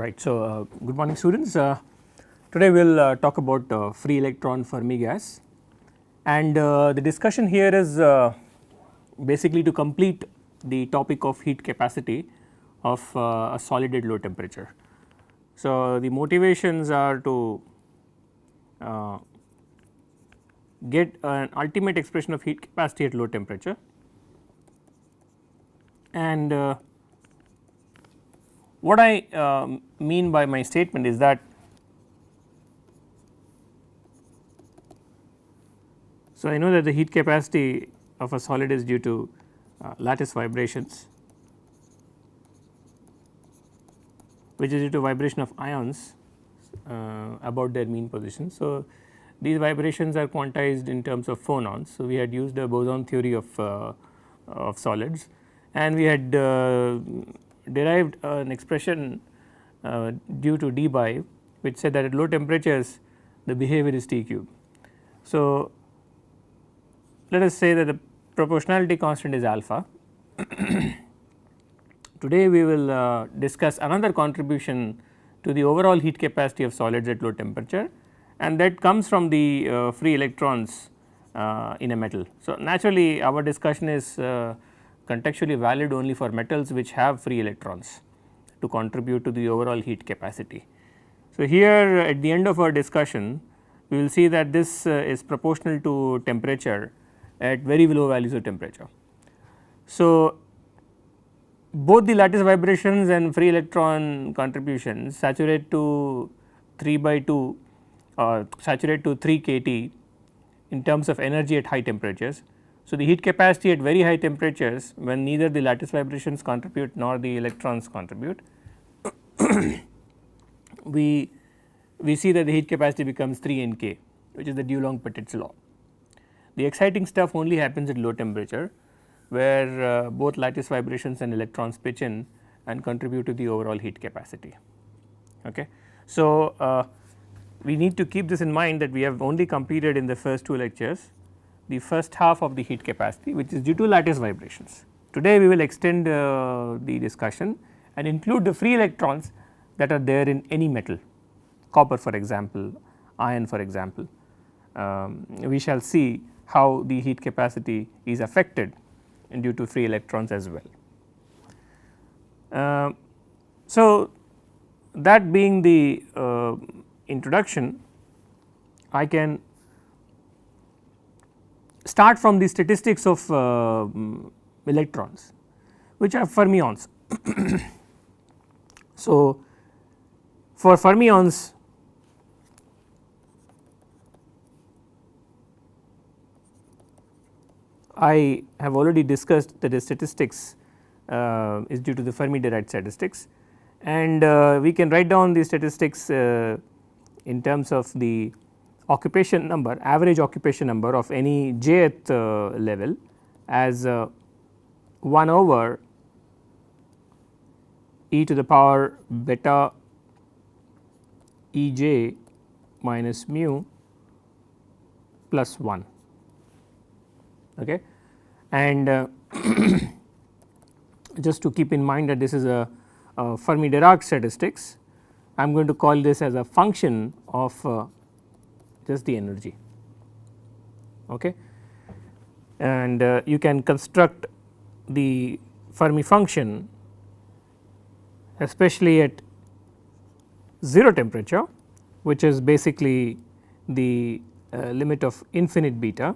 Alright, so good morning students. Today we will talk about free electron Fermi gas, and the discussion here is basically to complete the topic of heat capacity of a solid at low temperature. So, the motivations are to get an ultimate expression of heat capacity at low temperature, and what I mean by my statement is that, so I know that the heat capacity of a solid is due to lattice vibrations, which is due to vibration of ions about their mean position. So, these vibrations are quantized in terms of phonons. So, we had used a boson theory of solids, and we had derived an expression due to d by, which said that at low temperatures the behavior is T cube. So, let us say that the proportionality constant is alpha. Today we will discuss another contribution to the overall heat capacity of solids at low temperature, and that comes from the free electrons in a metal. So, naturally our discussion is contextually valid only for metals which have free electrons to contribute to the overall heat capacity. So, here at the end of our discussion we will see that this is proportional to temperature at very low values of temperature. So, both the lattice vibrations and free electron contributions saturate to 3 by 2 or saturate to 3 kT in terms of energy at high temperatures. So, the heat capacity at very high temperatures, when neither the lattice vibrations contribute nor the electrons contribute, we see that the heat capacity becomes 3 Nk, which is the Dulong-Petit's law. The exciting stuff only happens at low temperature, where both lattice vibrations and electrons pitch in and contribute to the overall heat capacity. Okay. So, we need to keep this in mind that we have only completed in the first 2 lectures the first half of the heat capacity, which is due to lattice vibrations. Today we will extend the discussion and include the free electrons that are there in any metal, copper for example, iron for example. We shall see how the heat capacity is affected due to free electrons as well. So, that being the introduction, I can start from the statistics of electrons, which are fermions. So, for fermions, I have already discussed that the statistics is due to the Fermi derived statistics, and we can write down the statistics in terms of the occupation number, average occupation number of any jth level as 1 over e to the power beta Ej minus mu plus 1. Okay. And just to keep in mind that this is a Fermi Dirac statistics, I am going to call this as a function of just the energy. Okay. And you can construct the Fermi function especially at 0 temperature, which is basically the limit of infinite beta.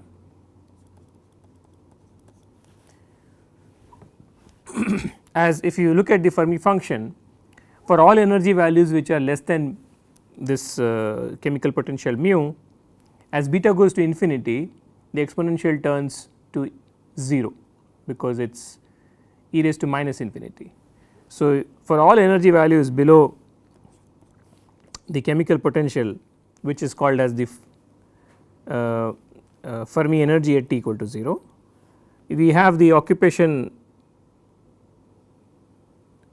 As if you look at the Fermi function, for all energy values which are less than this chemical potential mu, as beta goes to infinity, the exponential turns to 0 because it is e raised to minus infinity. So, for all energy values below the chemical potential, which is called as the Fermi energy at t equal to 0, we have the occupation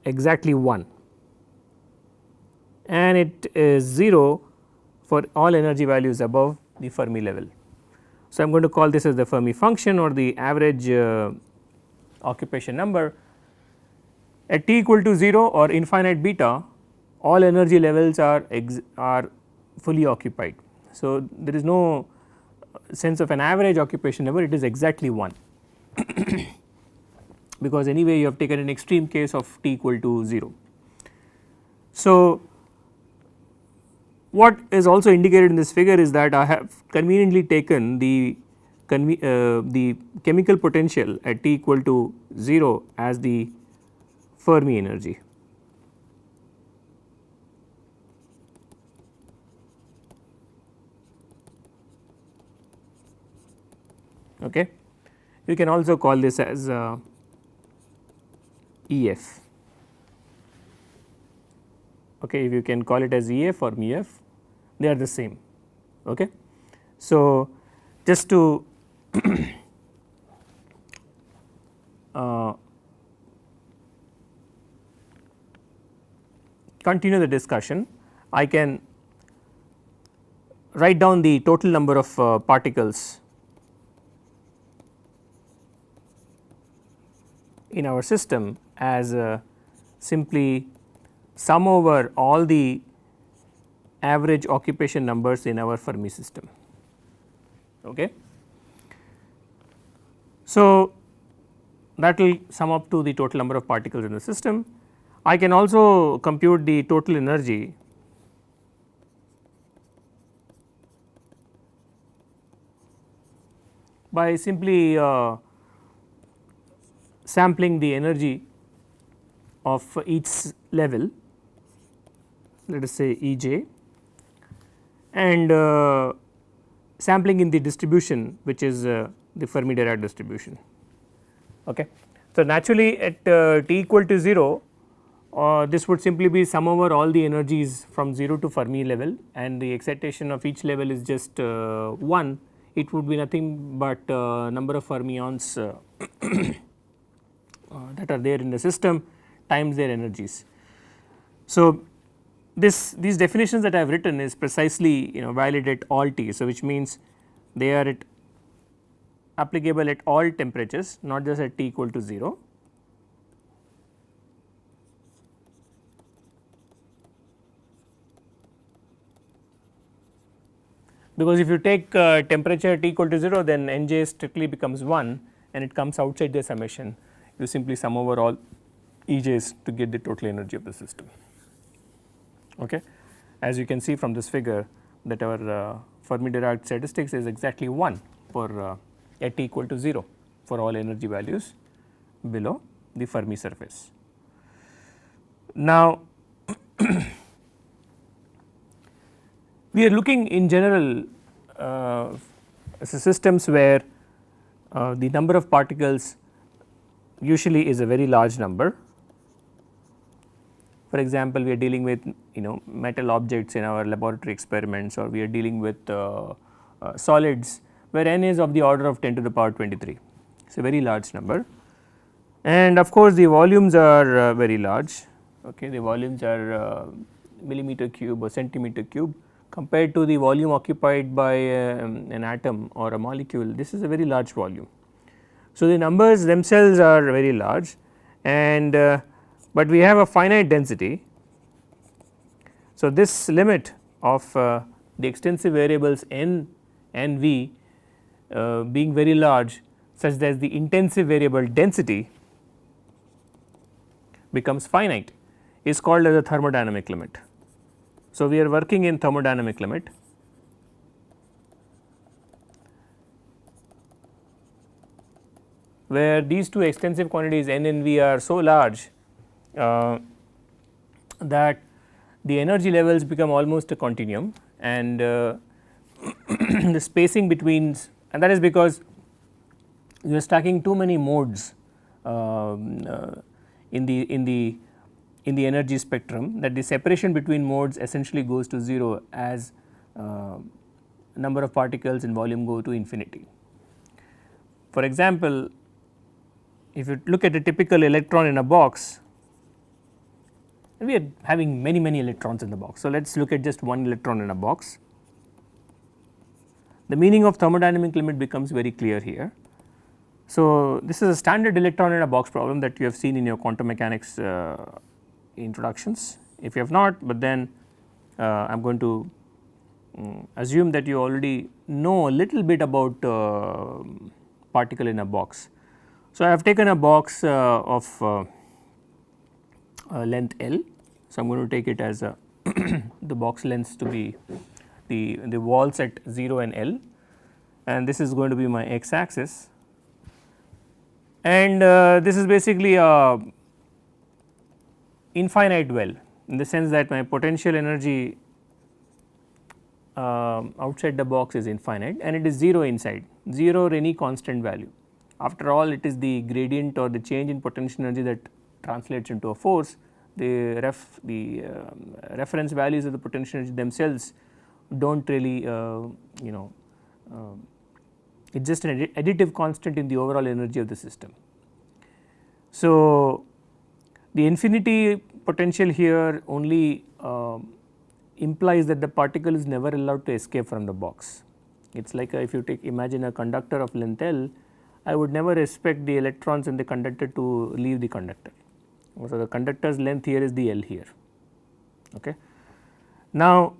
exactly 1, and it is 0 for all energy values above the Fermi level. So, I am going to call this as the Fermi function or the average occupation number. At t equal to 0 or infinite beta, all energy levels are fully occupied. So, there is no sense of an average occupation level, it is exactly 1 because anyway you have taken an extreme case of t equal to 0. So, what is also indicated in this figure is that I have conveniently taken the chemical potential at t equal to 0 as the Fermi energy. Okay. You can also call this as EF. Okay, if you can call it as EF or MEF, they are the same. Okay. So, just to continue the discussion, I can write down the total number of particles in our system as simply sum over all the average occupation numbers in our Fermi system. Okay. So, that will sum up to the total number of particles in the system. I can also compute the total energy by simply sampling the energy of each level, let us say E j, and sampling in the distribution which is the Fermi Dirac distribution. Okay. So, naturally at t equal to 0 this would simply be sum over all the energies from 0 to Fermi level, and the excitation of each level is just 1, it would be nothing but number of fermions that are there in the system times their energies. So, these definitions that I have written is precisely valid at all t. So, which means they are applicable at all temperatures, not just at t equal to 0. Because if you take temperature at t equal to 0, then Nj strictly becomes 1 and it comes outside the summation. You simply sum over all Ej's to get the total energy of the system. Okay. As you can see from this figure that our Fermi Dirac statistics is exactly 1 for at t equal to 0 for all energy values below the Fermi surface. Now, we are looking in general systems where the number of particles usually is a very large number. For example, we are dealing with metal objects in our laboratory experiments, or we are dealing with solids where n is of the order of 10 to the power 23. It is a very large number, and of course, the volumes are very large. Okay, the volumes are millimeter cube or centimeter cube compared to the volume occupied by an atom or a molecule. This is a very large volume. So, the numbers themselves are very large, and but we have a finite density. So, this limit of the extensive variables n and v being very large such that the intensive variable density becomes finite is called as a thermodynamic limit. So, we are working in thermodynamic limit. Where these two extensive quantities n and v are so large that the energy levels become almost a continuum, and the spacing between, and that is because you are stacking too many modes in the energy spectrum, that the separation between modes essentially goes to 0 as number of particles in volume go to infinity. For example, if you look at a typical electron in a box, we are having many electrons in the box. So, let us look at just one electron in a box. The meaning of thermodynamic limit becomes very clear here. So, this is a standard electron in a box problem that you have seen in your quantum mechanics introductions. If you have not, but then I am going to assume that you already know a little bit about particle in a box. So, I have taken a box of length L. So, I am going to take it as a the box length to be the walls at 0 and L, and this is going to be my x axis, and this is basically a infinite well, in the sense that my potential energy outside the box is infinite and it is 0 inside, 0 or any constant value. After all, it is the gradient or the change in potential energy that translates into a force. The reference values of the potential energy themselves do not really it is just an additive constant in the overall energy of the system. So, the infinity potential here only implies that the particle is never allowed to escape from the box. It is like if you imagine a conductor of length L, I would never expect the electrons in the conductor to leave the conductor. So, the conductor's length here is the L here. Okay. Now,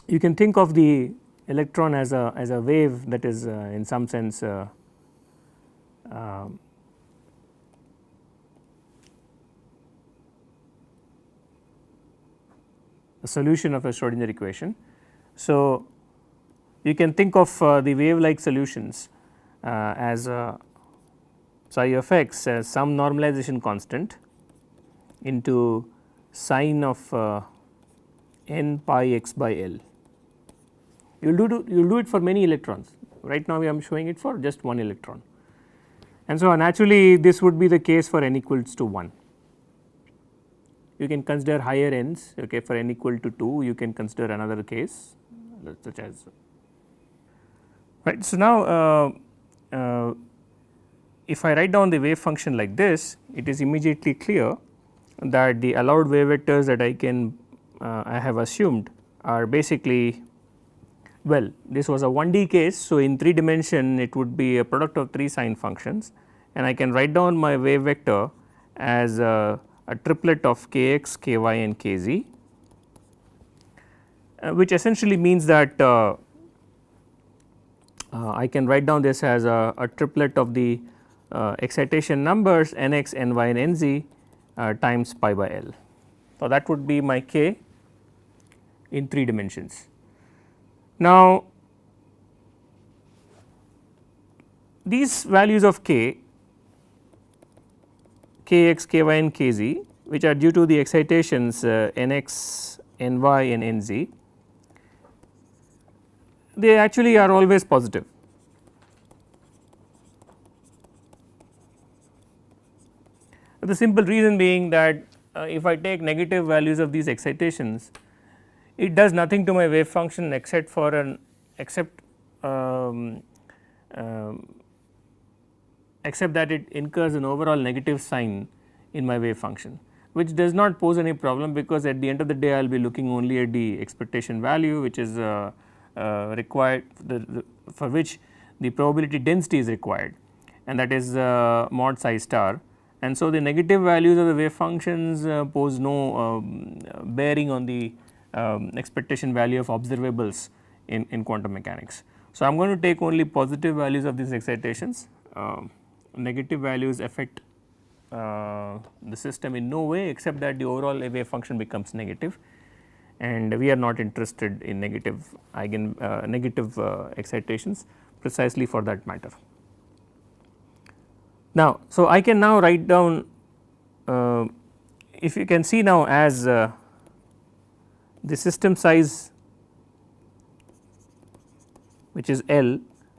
you can think of the electron as a wave that is in some sense a solution of a Schrodinger equation. So, you can think of the wave like solutions as psi of x as some normalization constant into sine of n pi x by L. You will do it for many electrons. Right now, I am showing it for just one electron, and so naturally this would be the case for n equals to 1. You can consider higher n's, okay, for n equal to 2, you can consider another case such as, right. So, now if I write down the wave function like this, it is immediately clear that the allowed wave vectors that I have assumed are basically, well, this was a 1D case. So, in 3 dimension it would be a product of 3 sine functions, and I can write down my wave vector as a triplet of kx, ky and kz, which essentially means that I can write down this as a triplet of the excitation numbers nx, ny and nz times pi by L. So, that would be my k in 3 dimensions. Now, these values of k, kx, ky and kz, which are due to the excitations nx, ny and nz, they actually are always positive. The simple reason being that if I take negative values of these excitations, it does nothing to my wave function except for except that it incurs an overall negative sign in my wave function, which does not pose any problem, because at the end of the day I will be looking only at the expectation value, which is required for which the probability density is required, and that is mod psi star. And so, the negative values of the wave functions pose no bearing on the expectation value of observables in quantum mechanics. So, I am going to take only positive values of these excitations. Negative values affect the system in no way, except that the overall wave function becomes negative, and we are not interested in negative excitations precisely for that matter. Now, so I can now write down, if you can see now, as the system size, which is L,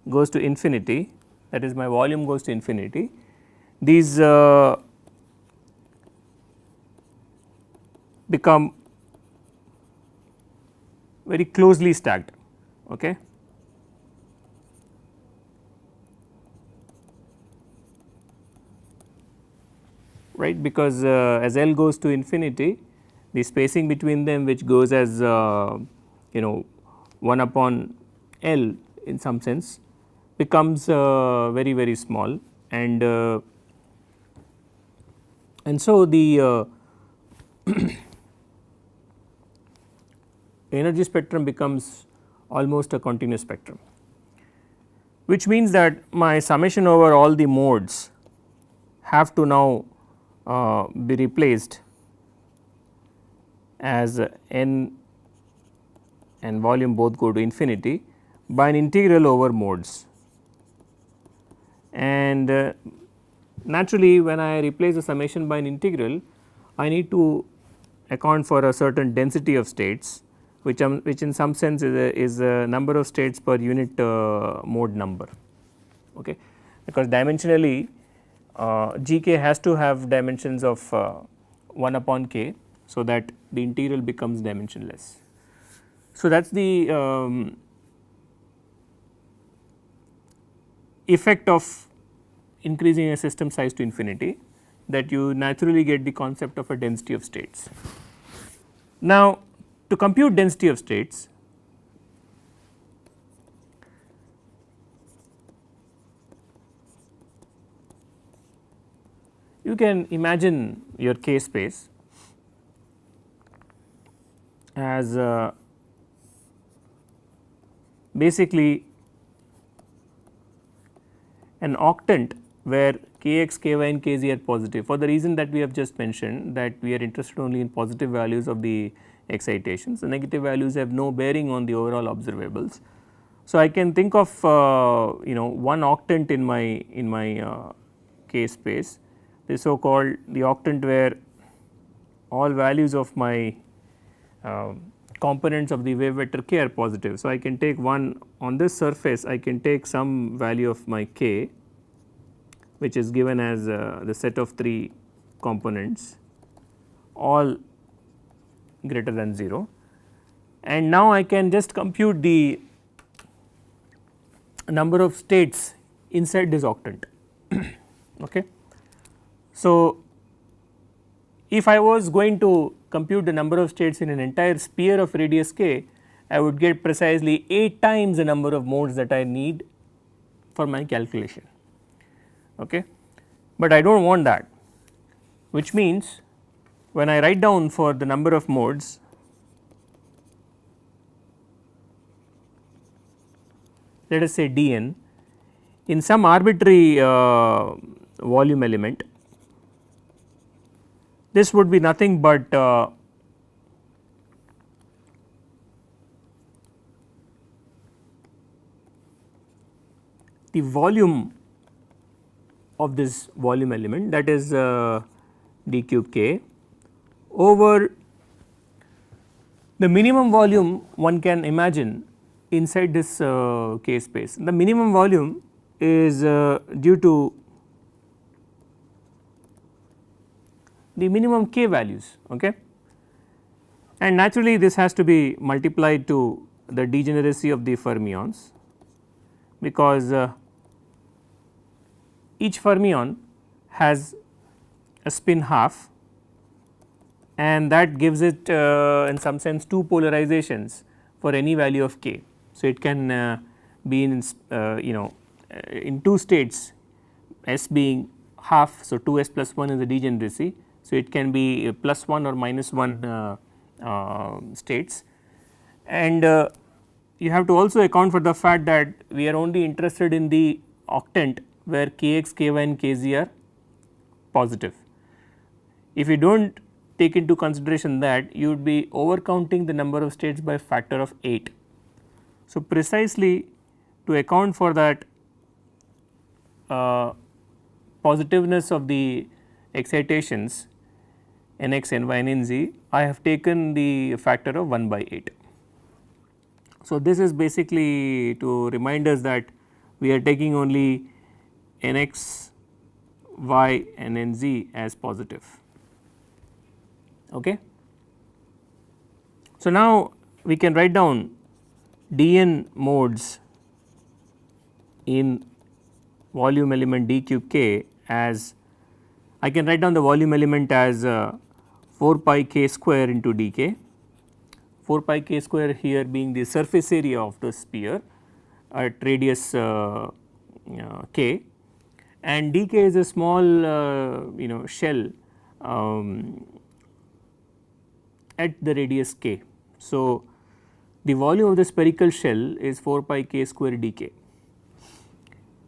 goes to infinity, that is my volume goes to infinity, these become very closely stacked. Okay. Right, because as L goes to infinity, the spacing between them, which goes as 1 upon L in some sense, becomes very small, and so the energy spectrum becomes almost a continuous spectrum, which means that my summation over all the modes have to now be replaced as n and volume both go to infinity by an integral over modes. And naturally, when I replace the summation by an integral, I need to account for a certain density of states, which in some sense is a number of states per unit mode number, okay. Because dimensionally Gk has to have dimensions of 1 upon k, so that the integral becomes dimensionless. So, that is the effect of increasing a system size to infinity, that you naturally get the concept of a density of states. Now, to compute density of states, you can imagine your K space as basically an octant where kx, ky and kz are positive, for the reason that we have just mentioned, that we are interested only in positive values of the excitations. The negative values have no bearing on the overall observables. So, I can think of one octant in my K space, the so called the octant where all values of my components of the wave vector k are positive. So, I can take one on this surface, I can take some value of my k, which is given as the set of 3 components all greater than 0, and now I can just compute the number of states inside this octant. Okay. So, if I was going to compute the number of states in an entire sphere of radius k, I would get precisely 8 times the number of modes that I need for my calculation, okay. But I do not want that, which means when I write down for the number of modes, let us say dn in some arbitrary volume element, this would be nothing but the volume of this volume element, that is d cube k, over the minimum volume one can imagine inside this k space. The minimum volume is due to the minimum k values, okay. And naturally this has to be multiplied to the degeneracy of the fermions, because each fermion has a spin half, and that gives it in some sense 2 polarizations for any value of k. So, it can be in in 2 states, s being half. So, 2 s plus 1 is the degeneracy. So, it can be plus 1 or minus 1 states, and you have to also account for the fact that we are only interested in the octant where kx, ky and kz are positive. If you do not take into consideration that, you would be overcounting the number of states by a factor of 8. So, precisely to account for that positiveness of the excitations nx, ny and nz, I have taken the factor of 1 by 8. So, this is basically to remind us that we are taking only nx, y and nz as positive, okay. So, now we can write down dn modes in volume element d cube k as, I can write down the volume element as 4 pi k square into dk, 4 pi k square here being the surface area of the sphere at radius k, and dk is a small shell at the radius k. So, the volume of the spherical shell is 4 pi k square dk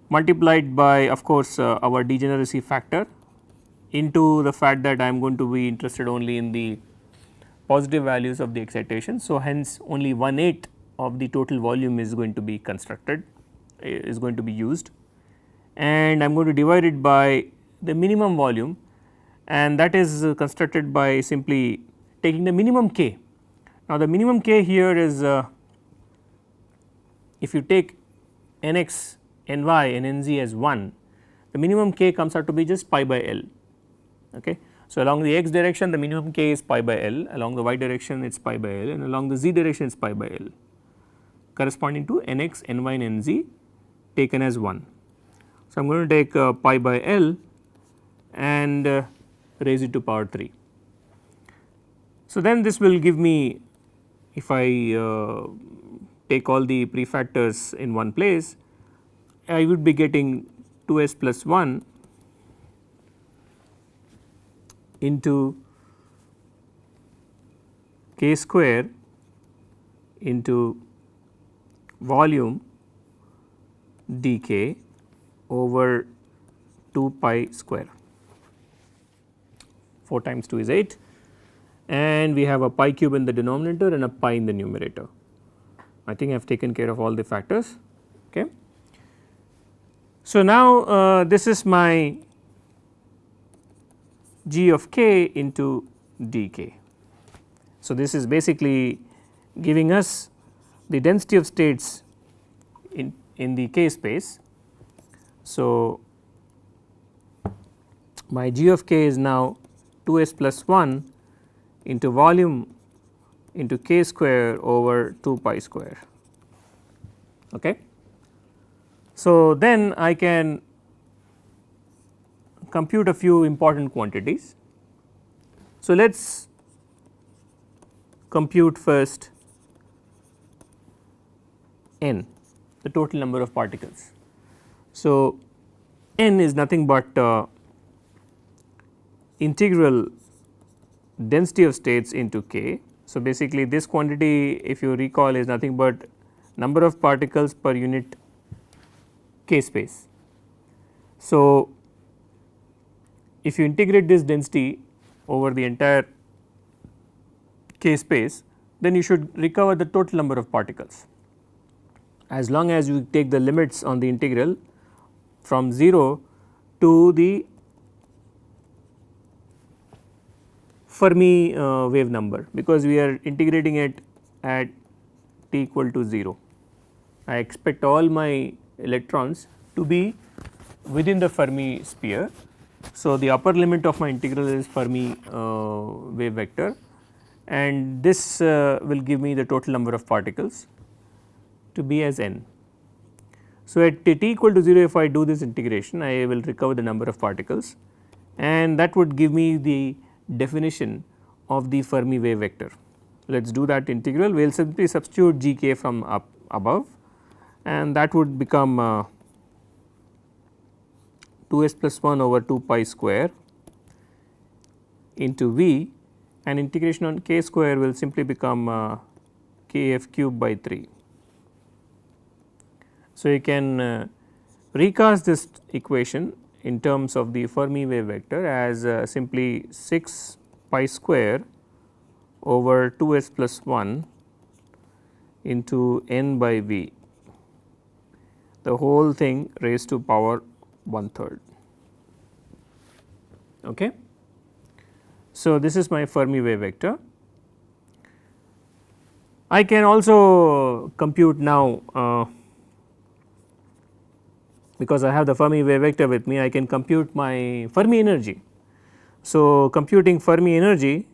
multiplied by of course, our degeneracy factor into the fact that I am going to be interested only in the positive values of the excitation. So, hence only 1/8 of the total volume is going to be constructed, is going to be used, and I am going to divide it by the minimum volume, and that is constructed by simply taking the minimum k. Now, the minimum k here is if you take nx, ny and nz as 1, the minimum k comes out to be just pi by L. Okay. So, along the x direction the minimum k is pi by L, along the y direction it is pi by L, and along the z direction it is pi by L, corresponding to nx, ny and nz taken as 1. So, I am going to take pi by L and raise it to power 3. So, then this will give me, if I take all the prefactors in one place, I would be getting 2s plus 1 into k square into volume dk over 2 pi square. 4 times 2 is 8, and we have a pi cube in the denominator and a pi in the numerator. I think I have taken care of all the factors. Okay. So, now this is my g of k into dk. So, this is basically giving us the density of states in the k space. So, my g of k is now 2s plus 1 into volume into k square over 2 pi square. Okay. So, then I can compute a few important quantities. So, let us compute first n, the total number of particles. So, n is nothing but integral density of states into k. So, basically this quantity, if you recall, is nothing but number of particles per unit k space. So, if you integrate this density over the entire k space, then you should recover the total number of particles, as long as you take the limits on the integral from 0 to the Fermi wave number, because we are integrating it at t equal to 0. I expect all my electrons to be within the Fermi sphere. So, the upper limit of my integral is Fermi wave vector, and this will give me the total number of particles to be as n. So, at t equal to 0, if I do this integration, I will recover the number of particles, and that would give me the definition of the Fermi wave vector. Let us do that integral. We will simply substitute g k from up above, and that would become 2s plus 1 over 2 pi square into v, and integration on k square will simply become kf cube by 3. So, you can recast this equation in terms of the Fermi wave vector as simply 6 pi square over 2s plus 1 into n by v, the whole thing raised to power 1/3. Okay. So, this is my Fermi wave vector. I can also compute now because I have the Fermi wave vector with me, I can compute my Fermi energy. So, computing Fermi energy,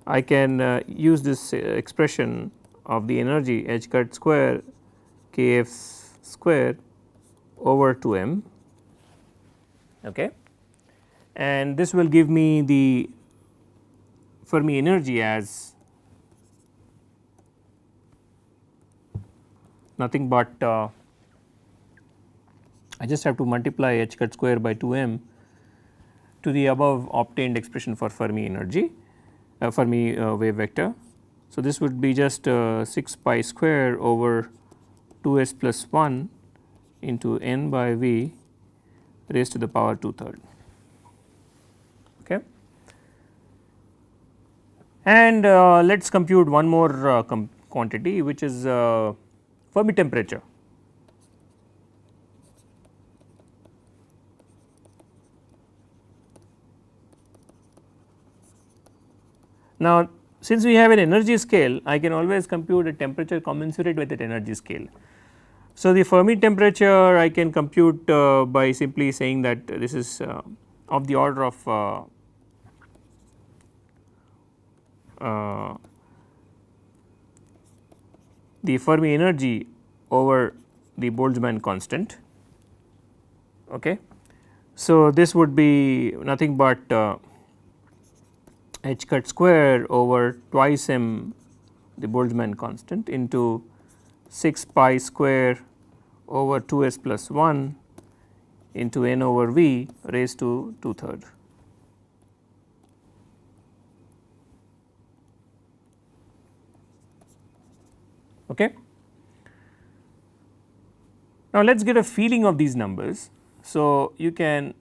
I can use this expression of the energy h cut square kf square over 2m, okay, and this will give me the Fermi energy as nothing but I just have to multiply h cut square by 2 m to the above obtained expression for Fermi energy, Fermi wave vector. So, this would be just 6 pi square over 2 s plus 1 into n by v raised to the power 2/3. Okay. And let us compute one more quantity, which is Fermi temperature. Now, since we have an energy scale, I can always compute a temperature commensurate with that energy scale. So, the Fermi temperature I can compute by simply saying that this is of the order of the Fermi energy over the Boltzmann constant. Okay. So, this would be nothing but h cut square over twice m the Boltzmann constant into 6 pi square over 2 s plus 1 into n over v raised to 2/3. Okay. Now, let us get a feeling of these numbers. So, you can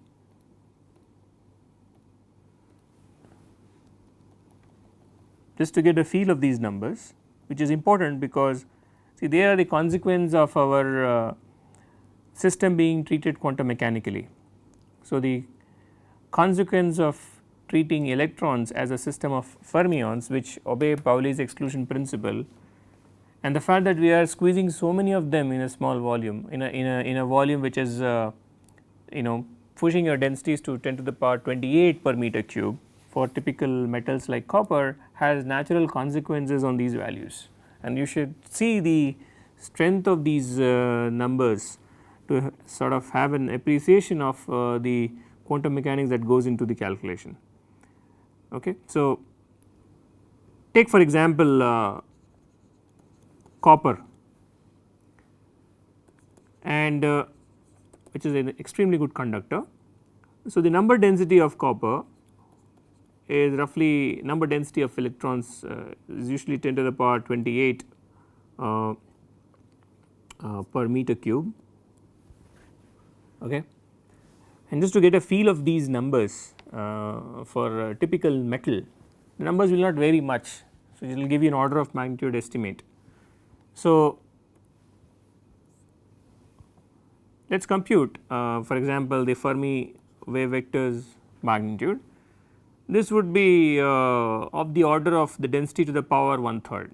just to get a feel of these numbers, which is important because see they are the consequence of our system being treated quantum mechanically. So, the consequence of treating electrons as a system of fermions which obey Pauli's exclusion principle, and the fact that we are squeezing so many of them in a small volume, in a volume which is pushing your densities to 10 to the power 28 per meter cube for typical metals like copper, has natural consequences on these values, and you should see the strength of these numbers to sort of have an appreciation of the quantum mechanics that goes into the calculation. Okay. So, take for example copper, and which is an extremely good conductor. So, the number density of copper is roughly number density of electrons is usually 10 to the power 28 per meter cube. Okay. And just to get a feel of these numbers for a typical metal, the numbers will not vary much. So, it will give you an order of magnitude estimate. So, let us compute for example, the Fermi wave vector's magnitude. This would be of the order of the density to the power 1/3,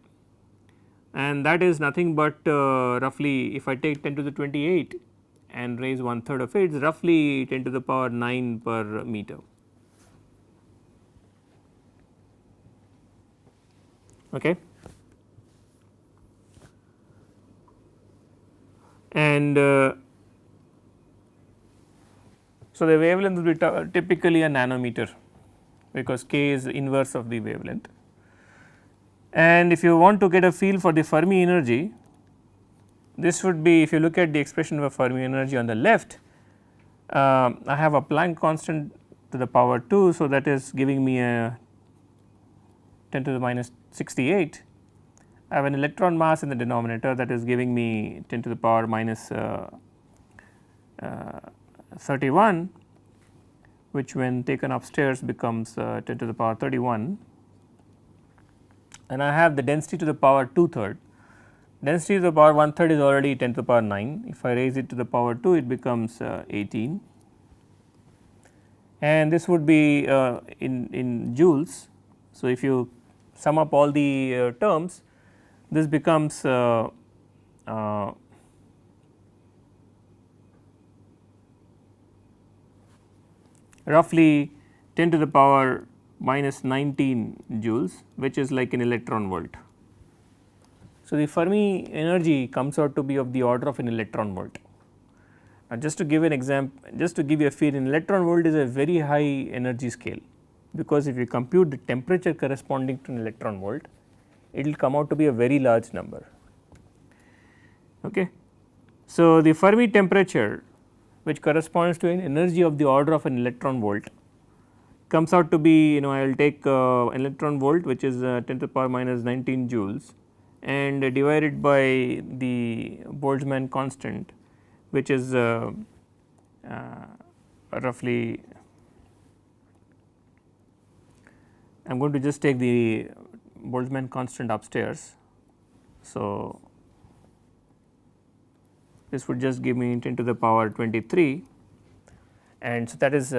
and that is nothing but roughly, if I take 10 to the 28 and raise 1/3 of it, it is roughly 10 to the power 9 per meter. Okay. And so, the wavelength will be typically a nanometer, because k is inverse of the wavelength. And if you want to get a feel for the Fermi energy, this would be, if you look at the expression of Fermi energy on the left, I have a Planck constant to the power 2. So, that is giving me a 10 to the minus 68. I have an electron mass in the denominator, that is giving me 10 to the power minus 31, which when taken upstairs becomes 10 to the power 31, and I have the density to the power 2/3. Density to the power 1/3 is already 10 to the power 9. If I raise it to the power 2, it becomes 18, and this would be in joules. So, if you sum up all the terms, this becomes roughly 10 to the power minus 19 joules, which is like an electron volt. So, the Fermi energy comes out to be of the order of an electron volt. Now, just to give an example, just to give you a feel, an electron volt is a very high energy scale, because if you compute the temperature corresponding to an electron volt, it will come out to be a very large number. Okay. So, the Fermi temperature which corresponds to an energy of the order of an electron volt, comes out to be, I will take electron volt, which is 10 to the power minus 19 joules, and divide it by the Boltzmann constant, which is roughly, I am going to just take the Boltzmann constant upstairs. So, this would just give me 10 to the power 23, and so that is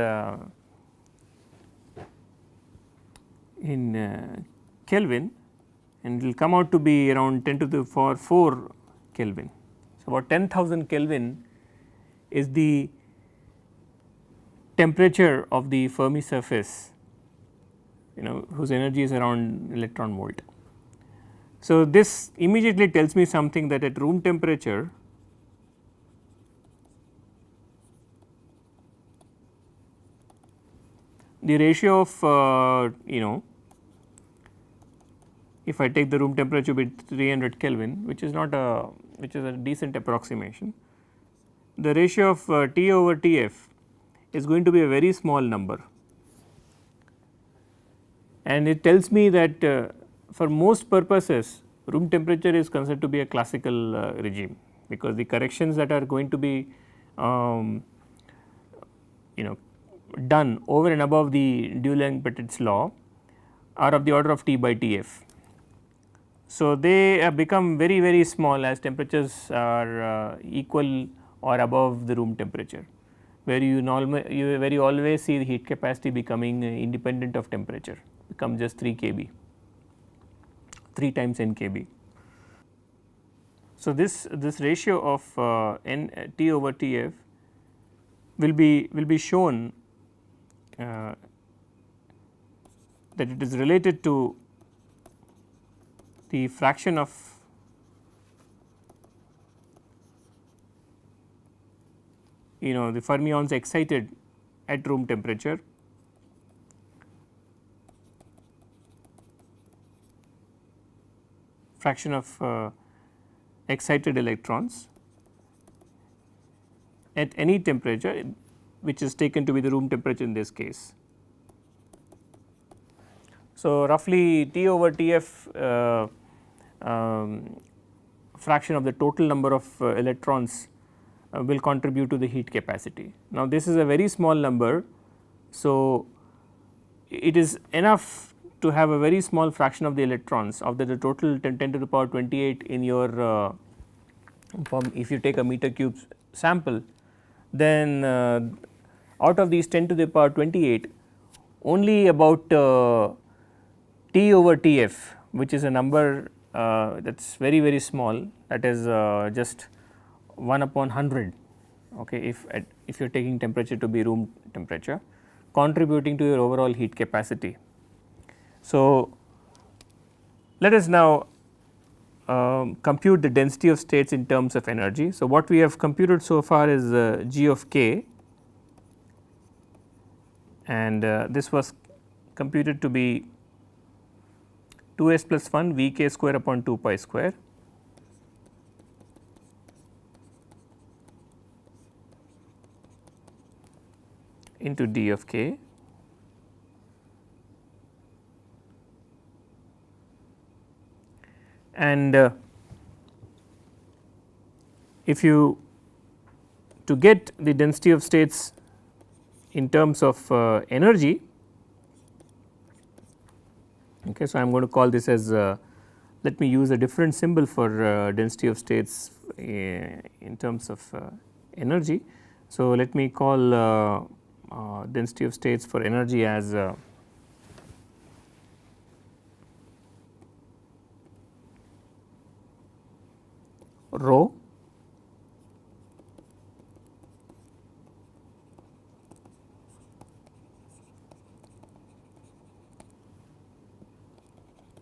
in Kelvin, and it will come out to be around 10 to the power 4 Kelvin. So, about 10,000 Kelvin is the temperature of the Fermi surface, whose energy is around electron volt. So, this immediately tells me something, that at room temperature the ratio of if I take the room temperature with 300 Kelvin, which is not a, which is a decent approximation, the ratio of T over Tf is going to be a very small number, and it tells me that for most purposes room temperature is considered to be a classical regime, because the corrections that are going to be done over and above the Dulong-Petit's law are of the order of T by Tf. So, they have become very, very small as temperatures are equal or above the room temperature, where you always see the heat capacity becoming independent of temperature, become just 3 kb, 3 times n kb. So, this ratio of n T over Tf will be shown that it is related to the fraction of the fermions excited at room temperature fraction of excited electrons at any temperature, which is taken to be the room temperature in this case. So, roughly T over Tf fraction of the total number of electrons will contribute to the heat capacity. Now, this is a very small number. So, it is enough to have a very small fraction of the electrons of the total 10 to the power 28 in your if you take a meter cube sample, then out of these 10 to the power 28, only about T over Tf, which is a number that is very, very small, that is just 1 upon 100, okay, if you are taking temperature to be room temperature, contributing to your overall heat capacity. So, let us now compute the density of states in terms of energy. So, what we have computed so far is G of k, and this was computed to be 2s plus 1 V k square upon 2 pi square into d of k, and if you to get the density of states in terms of energy. Okay, so, I am going to call this as let me use a different symbol for density of states in terms of energy. So, let me call density of states for energy as rho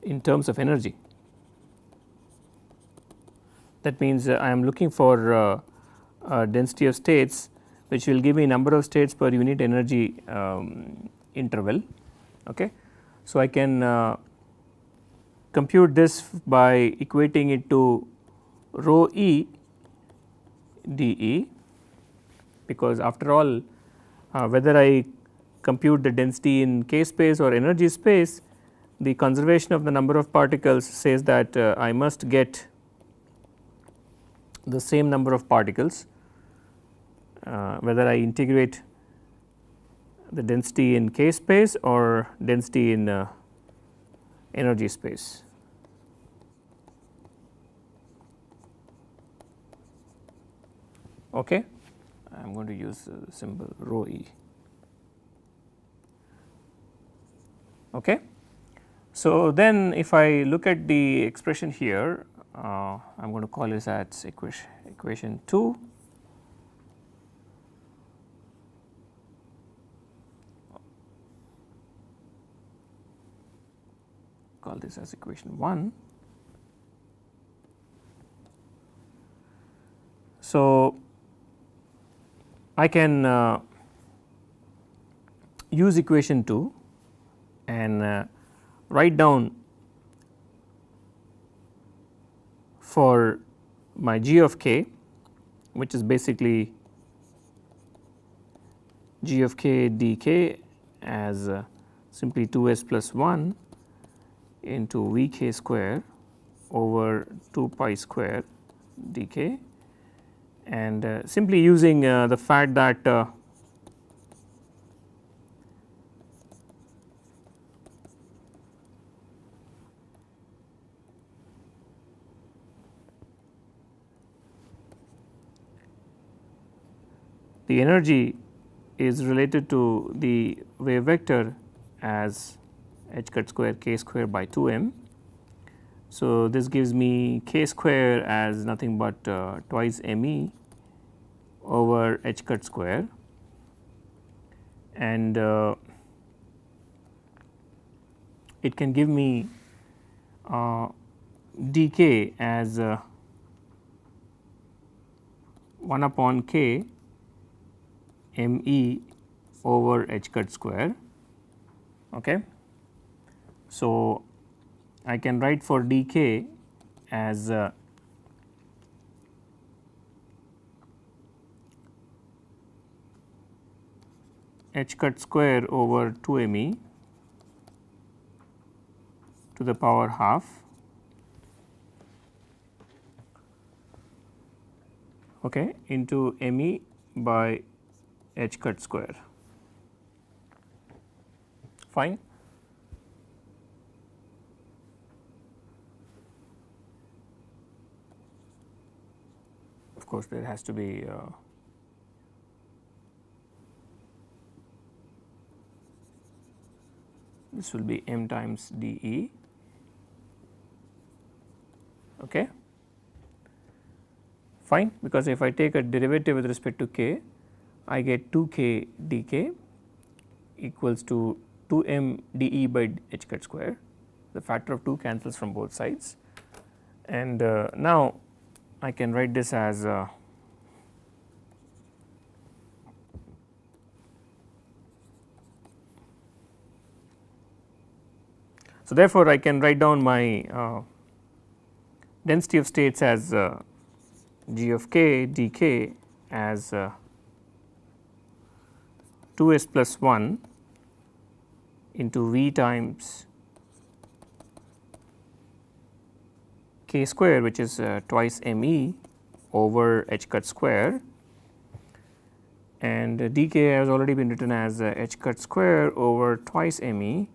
in terms of energy. That means I am looking for density of states which will give me number of states per unit energy interval. Okay. So, I can compute this by equating it to rho e dE because after all whether I compute the density in k space or energy space, the conservation of the number of particles says that I must get the same number of particles whether I integrate the density in k space or density in energy space. Okay. I am going to use the symbol rho e. Okay. So, then if I look at the expression here, I am going to call this as equation 2. Call this as equation 1. So, I can use equation 2 and write down for my g of k, which is basically g of k dk as simply 2s plus 1 into vk square over 2 pi square dk, and simply using the fact that the energy is related to the wave vector as h cut square k square by 2m. So, this gives me k square as nothing but twice me over h cut square, and it can give me dk as 1 upon k me over h cut square. Okay. So, I can write for dk as h cut square over 2 me to the power half, okay, into me by h cut square. Fine. Of course, there has to be this will be m times dE. Okay. Fine, because if I take a derivative with respect to k, I get 2k dk equals to 2m dE by h cut square. The factor of 2 cancels from both sides, and now I can write this as so therefore, I can write down my density of states as g of k dk as 2s plus 1 into v times k square, which is twice me over h cut square, and dk has already been written as h cut square over twice me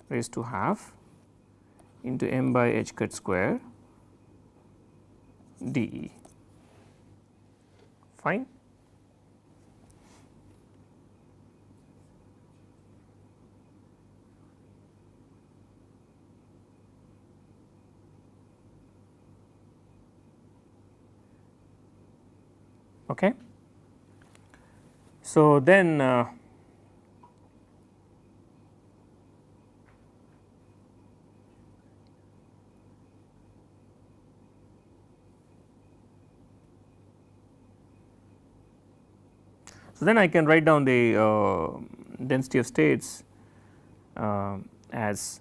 raised to half into m by h cut square dE. Fine. Okay. So, then I can write down the density of states as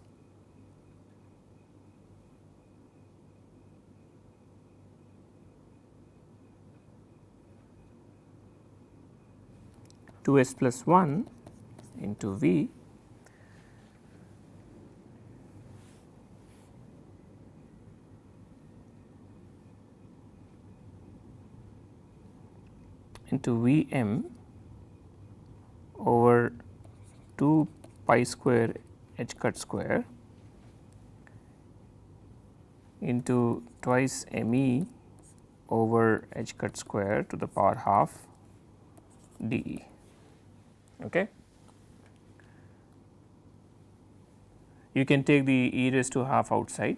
2s plus 1 into V into Vm over 2 pi square h cut square into twice me over h cut square to the power half dE. Okay. You can take the e raised to half outside.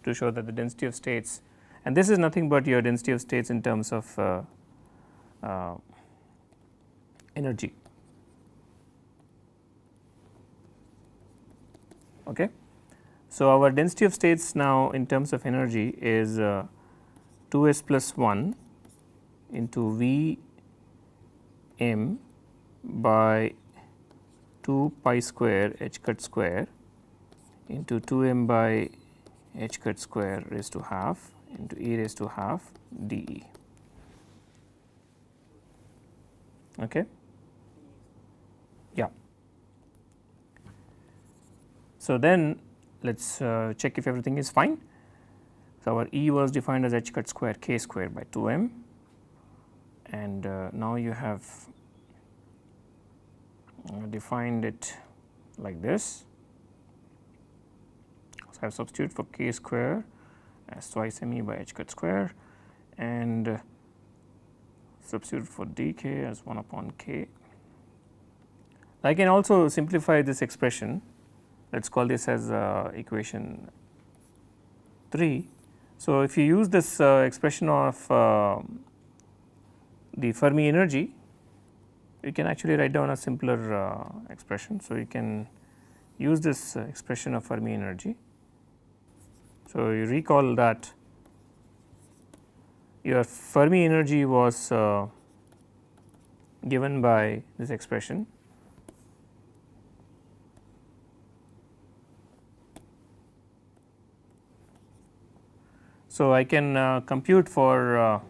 To show that the density of states, and this is nothing but your density of states in terms of energy. Okay. So, our density of states now in terms of energy is 2s plus 1 into V m by 2 pi square h cut square into 2 m by h cut square raised to half into e raised to half dE. Okay. Yeah. So, then let us check if everything is fine. So, our E was defined as h cut square k square by 2 m, and now you have defined it like this. So, I have substitute for k square as twice me by h cut square, and substitute for dk as 1 upon k. I can also simplify this expression. Let us call this as equation 3. So, if you use this expression of the Fermi energy, you can actually write down a simpler expression. So, you can use this expression of Fermi energy. So, you recall that your Fermi energy was given by this expression. So, I can compute for